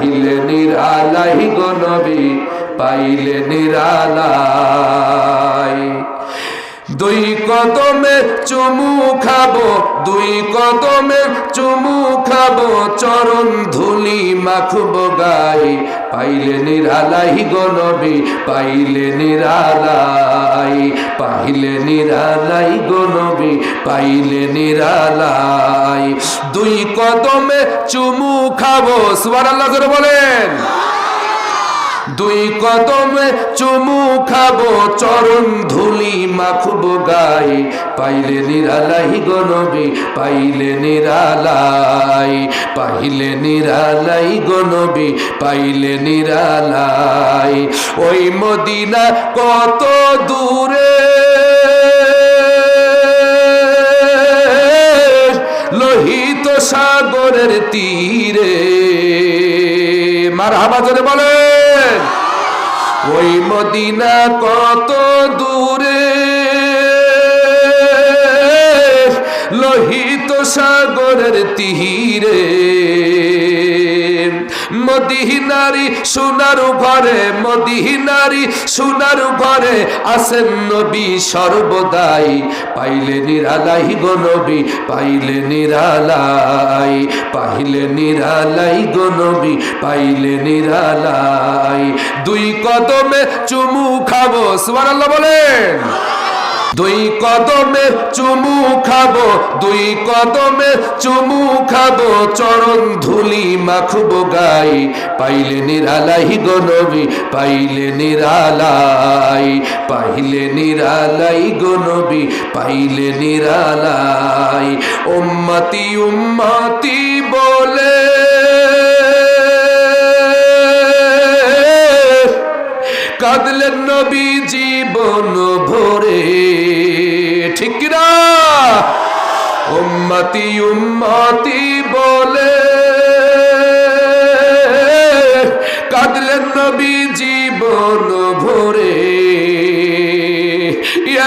পাইলে নিরালাই গো নবী পাইলে নিরালাই। দুই কদমে চুমু খাবো, দুই কদমে চুমু খাবো, চরণ ধুলি মাখবো গাই, পাইলে নিরালাই গো নবী পাইলে নিরালাই, পাইলে নিরালাই গো নবী পাইলে নিরালাই। দুই কদমে চুমু খাবো, সুবহানাল্লাহ জোরে বলেন। দুই কদমে চুমু খাবো, চরণ ধুলি মাখবো গাই, পাইলে নিরালাই গো নবী পাইলে নিরালাই, পাইলে নিরালাই গো নবী পাইলে নিরালাই। ওই মদিনা কত দূরে, লোহিত সাগরের তীরে, মারহাবা জোরে বলেন। ওই মদিনা কত দূরে, লোহিত সাগরের তীরে, মদিনারি সোনার ঘরে, মদিনারি সোনার ঘরে আছেন নবী সর্বদাই, পাইলে নিরালাই গো নবী পাইলে নিরালাই, পাইলে নিরালাই গো নবী পাইলে নিরালাই। দুই কদমে চুমু খাবো, সুবহানাল্লাহ বলেন। দুই কদমে চুমু খাবো, দুই কদমে চুমু খাবো, চরণ ধুলি মাখবো গাই, পাইলে নিরালাই গো নবী পাইলে নিরালাই, পাইলে নিরালাই গো নবী পাইলে নিরালাই। উম্মতি উম্মতি বলে কাঁদলেন নবী জীবন ভরে, ঠিক না? উম্মতি উম্মতি বলে কাঁদলেন নবী জীবন ভরে,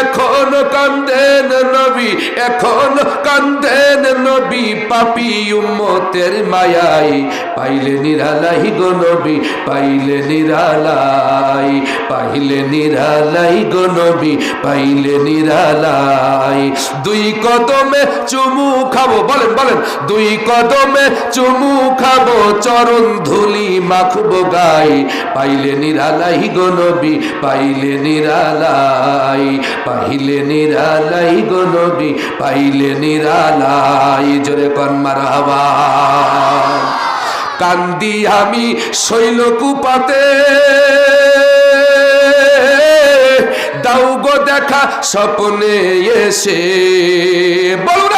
এখন কান্দেন নবী, এখন কান্দেন নবী পাপী উম্মতের মায়াই, পাইলে নিরালাই গো নবী পাইলে নিরালাই, পাইলে নিরালাই গো নবী পাইলে নিরালাই। দুই কদমে চুমু খাবো, বলেন বলেন। দুই কদমে চুমু খাবো, চরণ ধুলি মাখবো গাই, পাইলে নিরালাই গো নবী পাইলে নিরালাই, পাইলে নিরালাই গো নবী পাইলে নিরালাই। জোরে কোন মারহাবা। কান্দি আমি শৈলকুপাতে, দাও গো দেখা স্বপ্নে এসে, বলো না